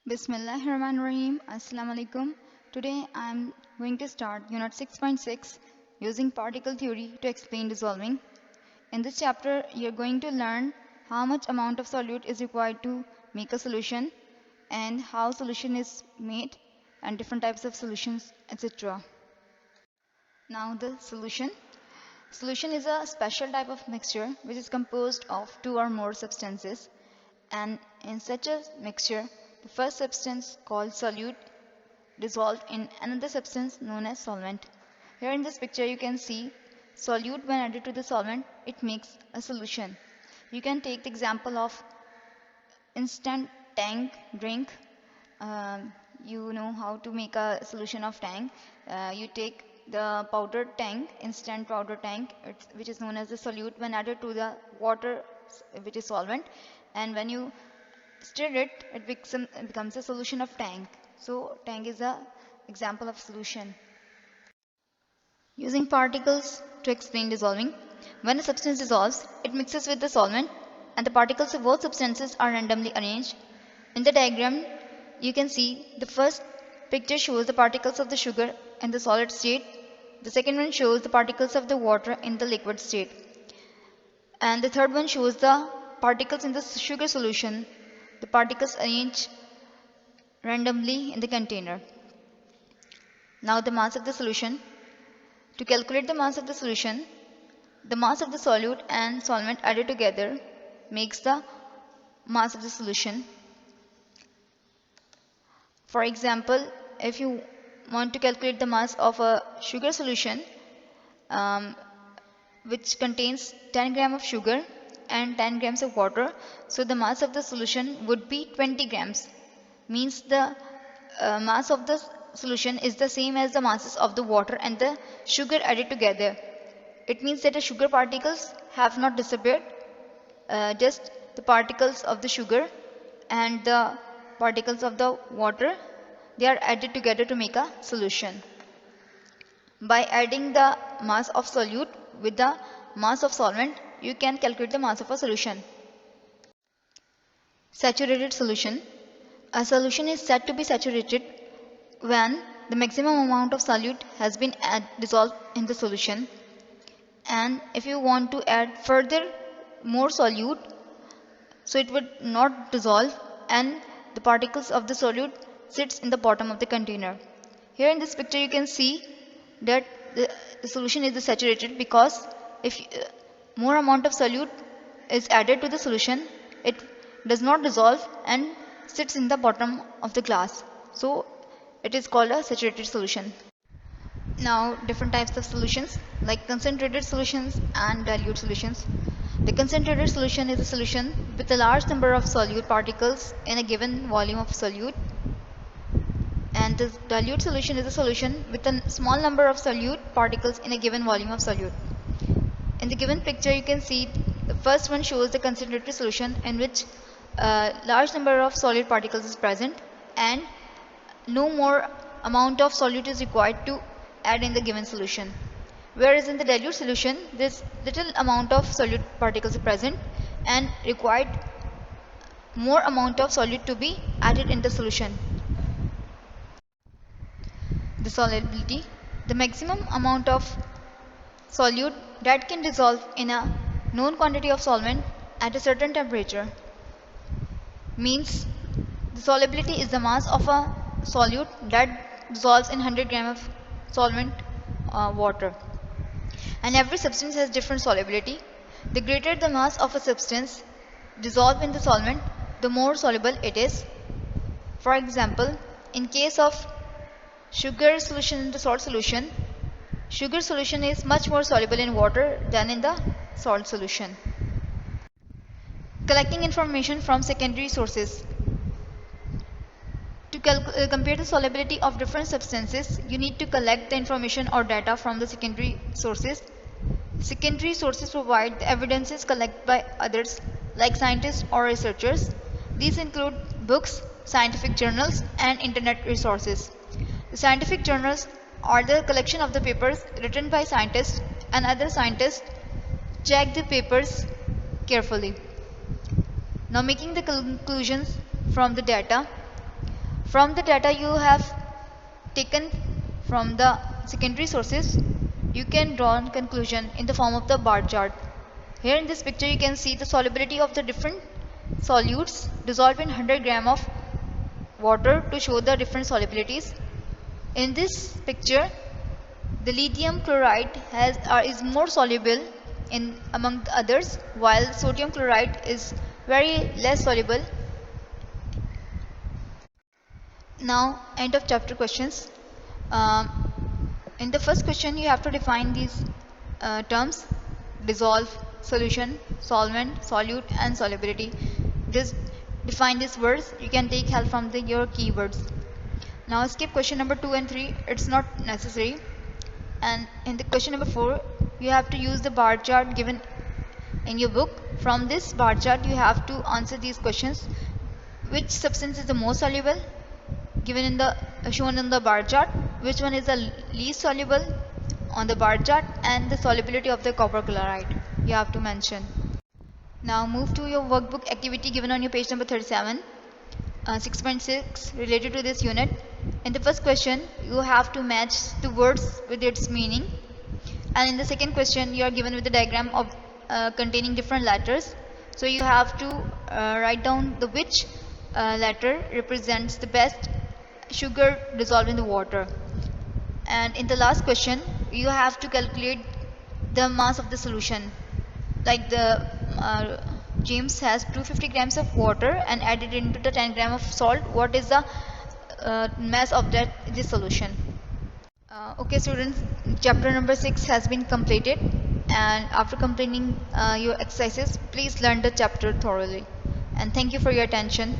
Bismillahirrahmanirrahim. Assalamu alaikum. Today I am going to start Unit 6.6 using particle theory to explain dissolving. In this chapter, you are going to learn how much amount of solute is required to make a solution and how solution is made and different types of solutions, etc. Now the solution. Solution is a special type of mixture which is composed of two or more substances, and in such a mixture the first substance called solute dissolved in another substance known as solvent. Here in this picture you can see solute when added to the solvent it makes a solution. You can take the example of instant tang drink. You know how to make a solution of tang. You take the powdered tang, instant powder tang, which is known as the solute, when added to the water, which is solvent, and when you stir it, it becomes a solution of tang. So tang is a example of solution. Using particles to explain dissolving. When a substance dissolves, it mixes with the solvent and the particles of both substances are randomly arranged. In the diagram, you can see the first picture shows the particles of the sugar in the solid state. The second one shows the particles of the water in the liquid state. And the third one shows the particles in the sugar solution. The particles arranged randomly in the container. Now the mass of the solution. To calculate the mass of the solution, the mass of the solute and solvent added together makes the mass of the solution. For example, if you want to calculate the mass of a sugar solution which contains 10 grams of sugar and 10 grams of water, so the mass of the solution would be 20 grams. Means the mass of the solution is the same as the masses of the water and the sugar added together. It means that the sugar particles have not disappeared, just the particles of the sugar and the particles of the water, they are added together to make a solution. By adding the mass of solute with the mass of solvent, you can calculate the mass of a solution. Saturated solution. A solution is said to be saturated when the maximum amount of solute has been dissolved in the solution, and if you want to add further more solute, so it would not dissolve and the particles of the solute sits in the bottom of the container. Here in this picture you can see that the solution is saturated because if more amount of solute is added to the solution, it does not dissolve and sits in the bottom of the glass. So it is called a saturated solution. Now different types of solutions like concentrated solutions and dilute solutions. The concentrated solution is a solution with a large number of solute particles in a given volume of solute, and the dilute solution is a solution with a small number of solute particles in a given volume of solute. In the given picture you can see the first one shows the concentrated solution in which a large number of solute particles is present and no more amount of solute is required to add in the given solution. Whereas in the dilute solution, this little amount of solute particles are present and required more amount of solute to be added in the solution. The solubility. The maximum amount of solute that can dissolve in a known quantity of solvent at a certain temperature. Means the solubility is the mass of a solute that dissolves in 100 grams of solvent water. And every substance has different solubility. The greater the mass of a substance dissolved in the solvent, the more soluble it is. For example, in case of sugar solution in the salt solution, sugar solution is much more soluble in water than in the salt solution. Collecting information from secondary sources. To compare the solubility of different substances, you need to collect the information or data from the secondary sources. Secondary sources provide the evidences collected by others like scientists or researchers. These include books, scientific journals, and internet resources. The scientific journals are the collection of the papers written by scientists, and other scientists check the papers carefully. Now making the conclusions from the data. From the data you have taken from the secondary sources, you can draw a conclusion in the form of the bar chart. Here in this picture you can see the solubility of the different solutes dissolved in 100 gram of water to show the different solubilities. In this picture, the lithium chloride is more soluble in among the others, while sodium chloride is very less soluble. Now, end of chapter questions. In the first question, you have to define these terms: dissolve, solution, solvent, solute, and solubility. Just define these words. You can take help from your keywords. Now skip question number 2 and 3. It's not necessary. And in the question number 4, you have to use the bar chart given in your book. From this bar chart, you have to answer these questions: which substance is the most soluble, given in the shown in the bar chart, which one is the least soluble on the bar chart, and the solubility of the copper chloride you have to mention. Now move to your workbook activity given on your page number 37, 6.6, related to this unit. In the first question, you have to match the words with its meaning, and in the second question you are given with a diagram of containing different letters. So you have to write down the which letter represents the best sugar dissolved in the water. And in the last question, you have to calculate the mass of the solution. Like the James has 250 grams of water and added into the 10 gram of salt. What is the mass of this solution? Okay students, chapter number 6 has been completed, and after completing your exercises, please learn the chapter thoroughly, and thank you for your attention.